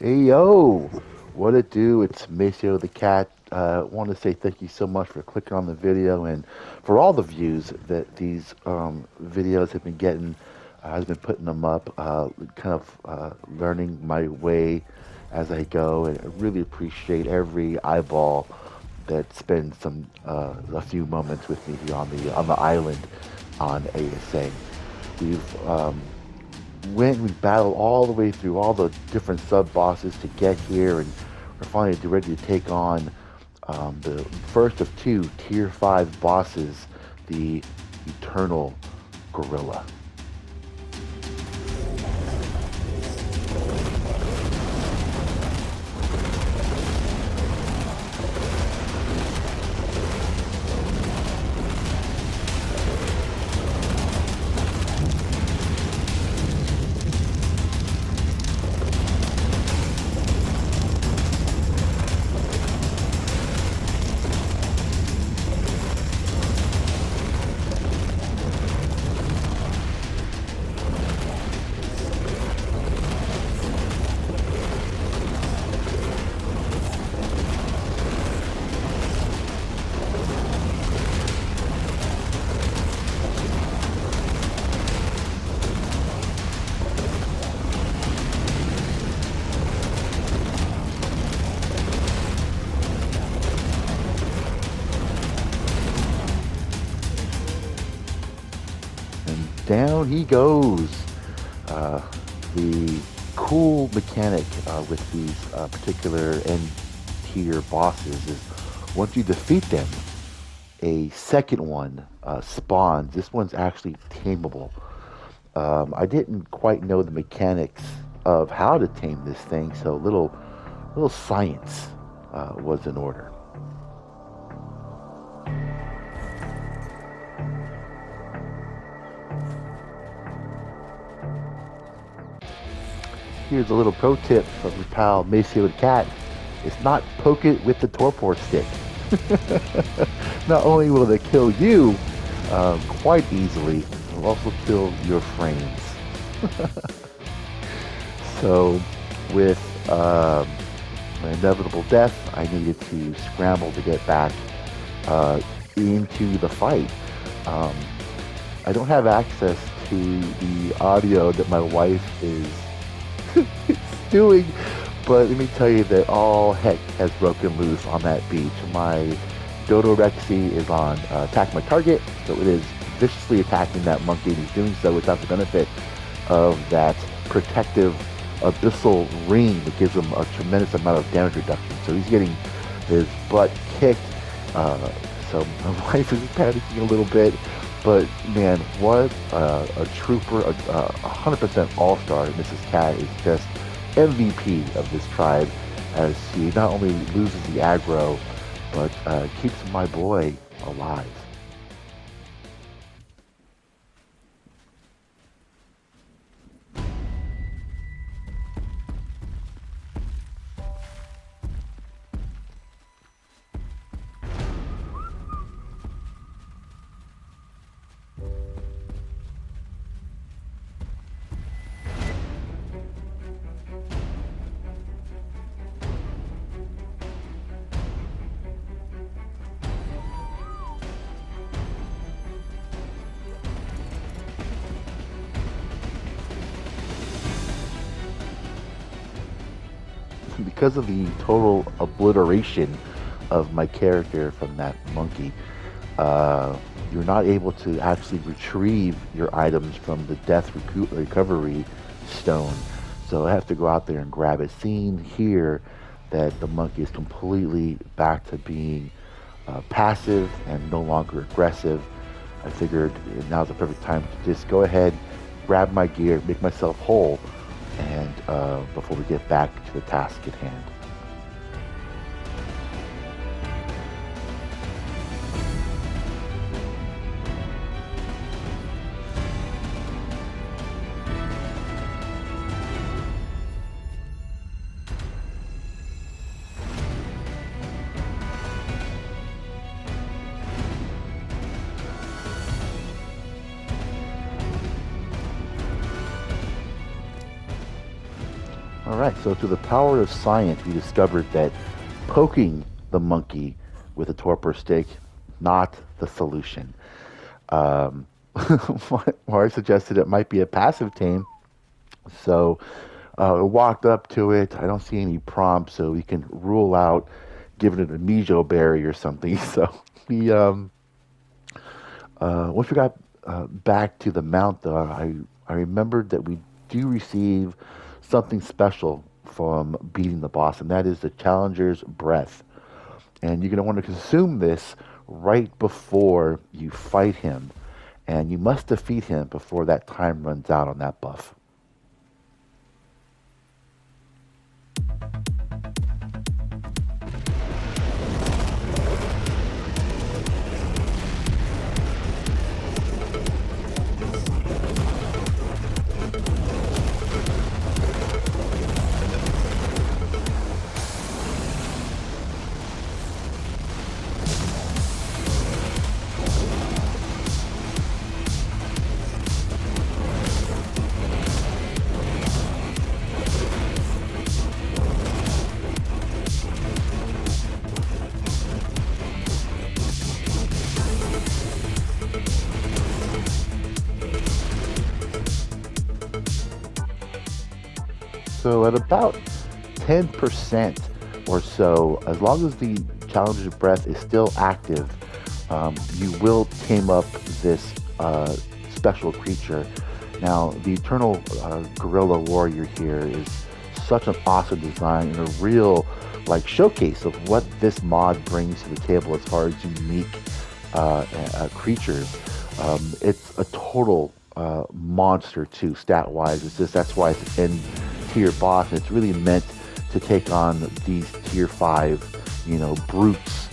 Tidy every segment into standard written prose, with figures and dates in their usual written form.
Hey yo, what it do? It's Maceo the Cat. Want to say thank you so much for clicking on the video and for all the views that these videos have been getting. I've been putting them up, kind of learning my way as I go, and I really appreciate every eyeball that spends a few moments with me here on the island on ASA. We've went and we battled all the way through all the different sub bosses to get here, and we're finally ready to take on the first of two tier 5 bosses, the Eternal Gorilla. And down he goes. The cool mechanic with these particular end tier bosses is once you defeat them, a second one spawns. This one's actually tameable. I didn't quite know the mechanics of how to tame this thing, so little science was in order. Here's a little pro tip from your pal Maceo the Cat. It's not poke it with the torpor stick. Not only will they kill you quite easily, it'll also kill your frames. So, with my inevitable death, I needed to scramble to get back into the fight. Um, I don't have access to the audio that my wife is doing, but let me tell you that all heck has broken loose on that beach. My Dodo Rexy is on attack my target, so it is viciously attacking that monkey, and he's doing so without the benefit of that protective abyssal ring that gives him a tremendous amount of damage reduction. So he's getting his butt kicked. So my wife is panicking a little bit, but man, what a trooper, 100% all-star. Mrs. Cat is just MVP of this tribe, as she not only loses the aggro, but keeps my boy alive. Because of the total obliteration of my character from that monkey, you're not able to actually retrieve your items from the death recovery stone. So I have to go out there and grab it. Seeing here that the monkey is completely back to being passive and no longer aggressive, I figured now's the perfect time to just go ahead, grab my gear, make myself whole, and before we get back to the task at hand. All right, so through the power of science, we discovered that poking the monkey with a torpor stick, not the solution. Um, Mars suggested it might be a passive tame, so I walked up to it. I don't see any prompts, so we can rule out giving it a mejo berry or something. So we once we got back to the mount, though, I remembered that we do receive something special from beating the boss, and that is the challenger's breath. And you're going to want to consume this right before you fight him, and you must defeat him before that time runs out on that buff. So at about 10% or so, as long as the challenger's breath is still active, you will tame up this special creature. Now, the Eternal Gorilla Warrior here is such an awesome design and a real showcase of what this mod brings to the table as far as unique creatures. It's a total monster too, stat wise. It's just that's why it's an tier boss, and it's really meant to take on these tier 5, brutes.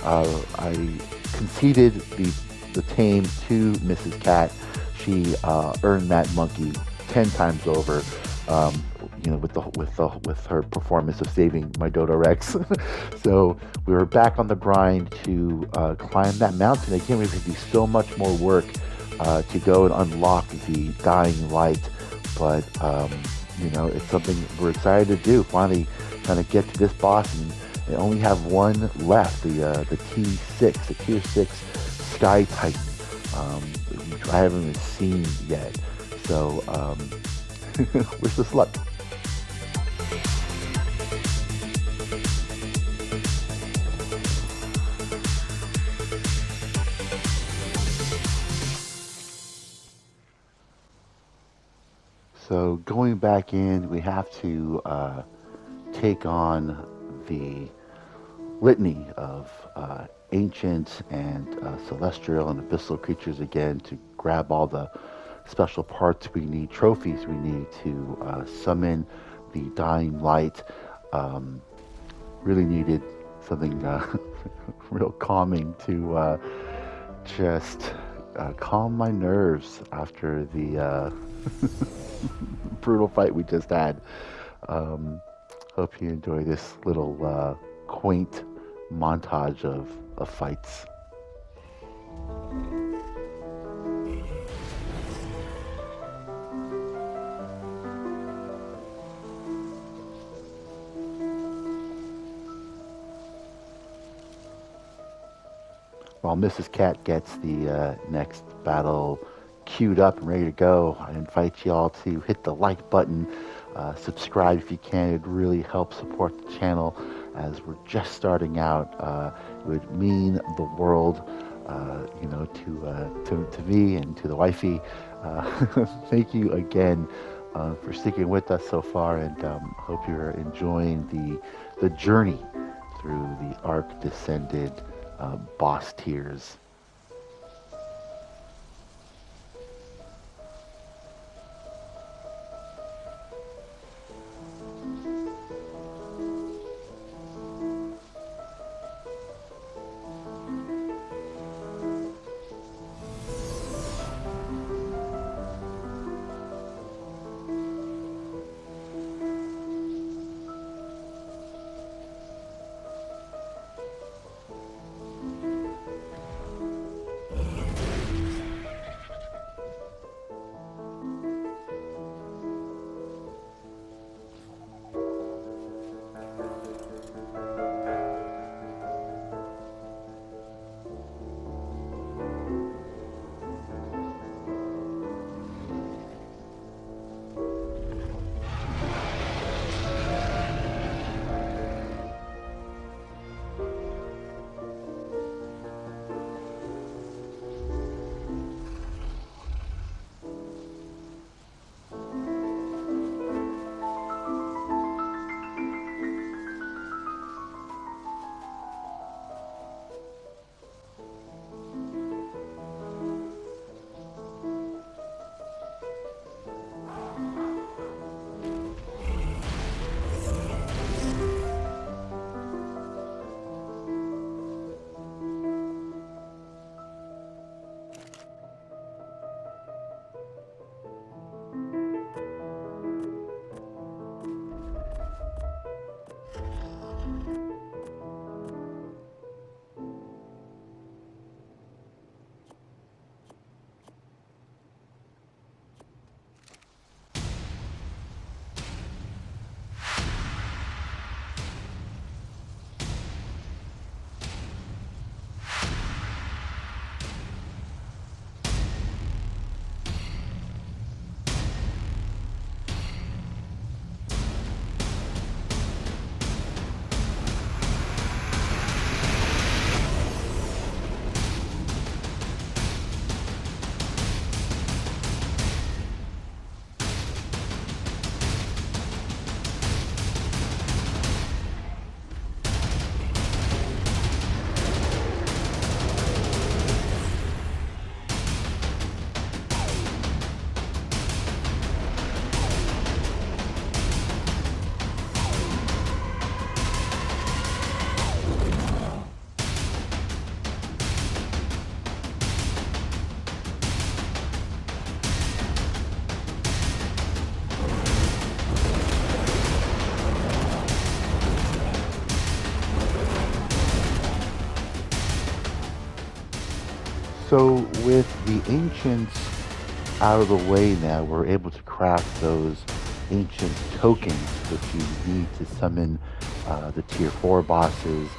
I conceded the tame to Mrs. Cat. She earned that monkey 10 times over. With her performance of saving my Dodo Rex. So we were back on the grind to climb that mountain. Again, we have to do so much more work to go and unlock the dying light, but it's something we're excited to do. Finally, trying to get to this boss, and they only have one left. The T6, the tier 6 Sky Titan, which I haven't even seen yet. So wish us luck. So going back in, we have to take on the litany of ancient and celestial and abyssal creatures again to grab all the special parts we need, trophies we need to summon the dying light. Really needed something real calming to just calm my nerves after the brutal fight we just had. Hope you enjoy this little quaint montage of fights. While Mrs. Cat gets the next battle queued up and ready to go, I invite you all to hit the like button, subscribe if you can. It really helps support the channel as we're just starting out. It would mean the world, to me and to the wifey. Thank you again for sticking with us so far, and hope you're enjoying the journey through the Ark Descended boss tiers. So with the ancients out of the way now, we're able to craft those ancient tokens which you need to summon the tier 4 bosses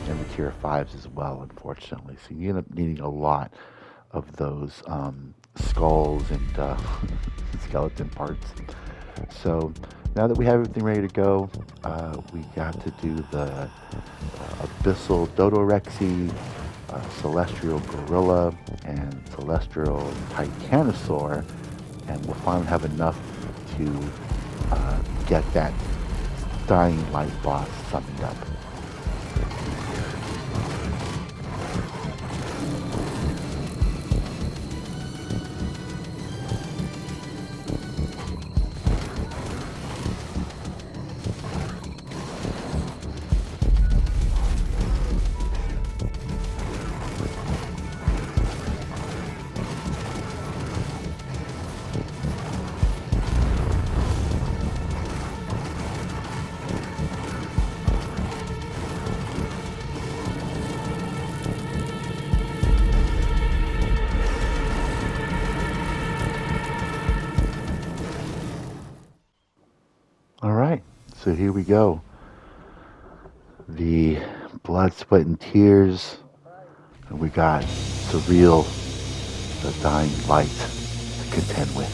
and the tier 5s as well, unfortunately. So you end up needing a lot of those skulls and skeleton parts. So now that we have everything ready to go, we got to do the Abyssal Dodorexy, Celestial Gorilla, and Celestial Titanosaur, and we'll finally have enough to get that Dying Light boss summoned up. All right, so here we go. The blood, sweat, and tears. And we got Sariel, the Dying Light, to contend with.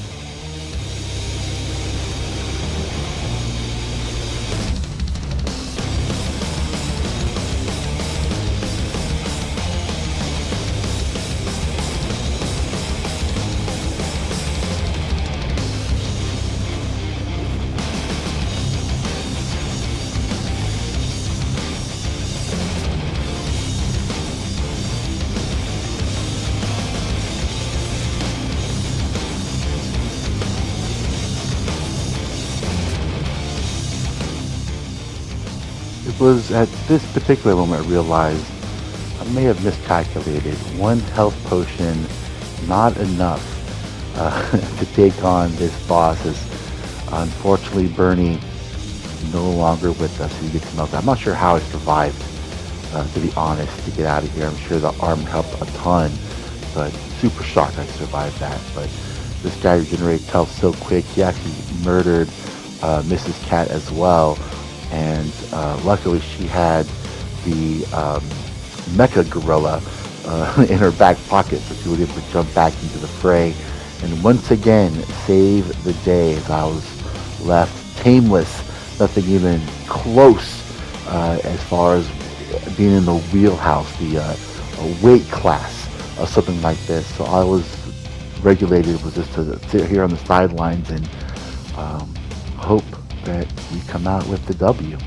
It was at this particular moment I realized I may have miscalculated. One health potion, not enough to take on this boss. As unfortunately, Bernie no longer with us. He gets melted. I'm not sure how I survived, to be honest, to get out of here. I'm sure the arm helped a ton, but super shocked I survived that. But this guy regenerates health so quick. He actually murdered Mrs. Cat as well, and luckily she had the Mecha Gorilla in her back pocket, so she was able to jump back into the fray and once again save the day as I was left tameless, nothing even close as far as being in the wheelhouse, the weight class of something like this. So I was regulated was just to sit here on the sidelines and hope that we come out with the W.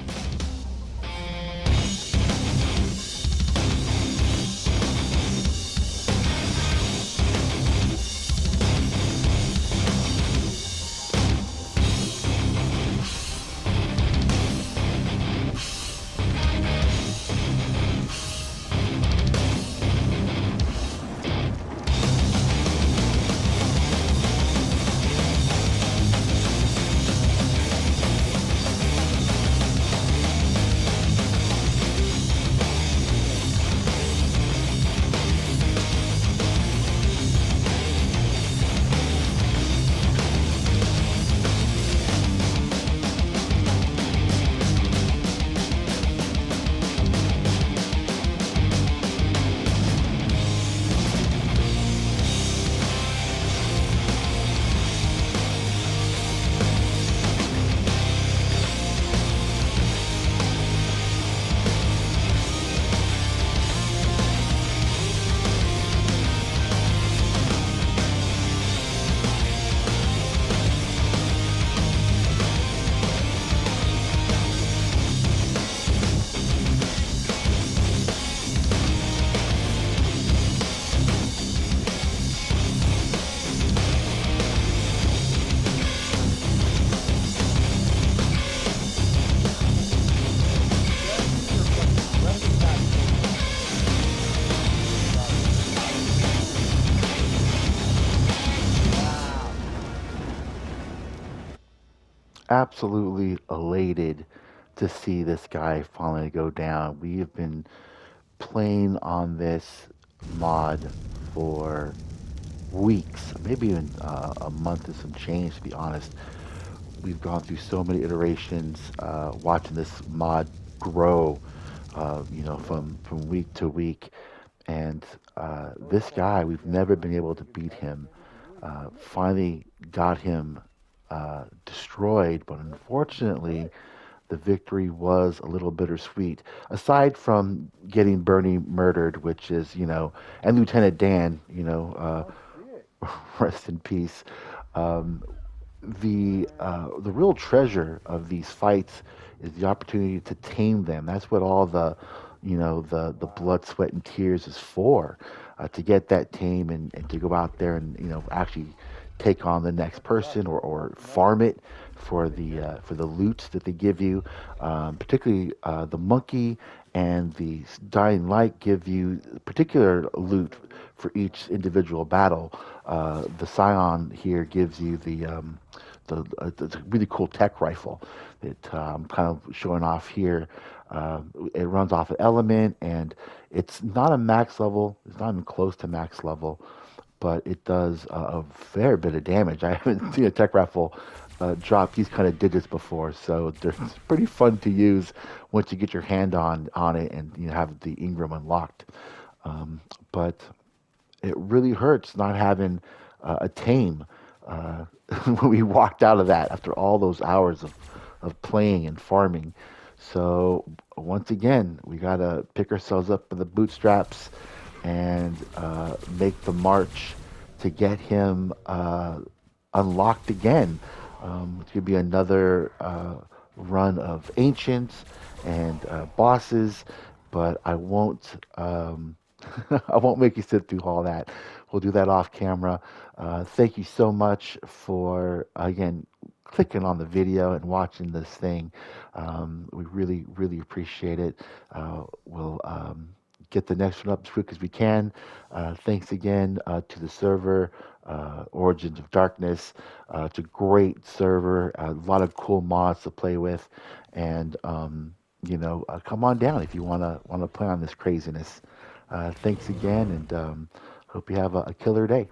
Absolutely elated to see this guy finally go down. We have been playing on this mod for weeks, maybe even a month and some change, to be honest. We've gone through so many iterations, watching this mod grow, from week to week. And this guy, we've never been able to beat him. Finally got him destroyed, but unfortunately, the victory was a little bittersweet. Aside from getting Bernie murdered, which is, and Lieutenant Dan, rest in peace. Um, the real treasure of these fights is the opportunity to tame them. That's what all the blood, sweat, and tears is for, to get that tame and to go out there and actually take on the next person or farm it for the loot that they give you. Particularly the monkey and the dying light give you particular loot for each individual battle. The Scion here gives you it's a really cool tech rifle that I'm kind of showing off here. It runs off an element, and it's not a max level. It's not even close to max level, but it does a fair bit of damage. I haven't seen a tech rifle drop these kind of digits before, so it's pretty fun to use once you get your hand on it and you have the Ingram unlocked. But it really hurts not having a tame uh, when we walked out of that after all those hours of playing and farming. So once again, we gotta pick ourselves up by the bootstraps and make the march to get him unlocked again. It's gonna be another run of ancients and bosses, but I won't. I won't make you sit through all that. We'll do that off camera. Thank you so much for, again, clicking on the video and watching this thing. We really, really appreciate it. We'll get the next one up as quick as we can. Thanks again to the server, Origins of Darkness. It's a great server, a lot of cool mods to play with, and come on down if you wanna play on this craziness. Thanks again, and hope you have a killer day.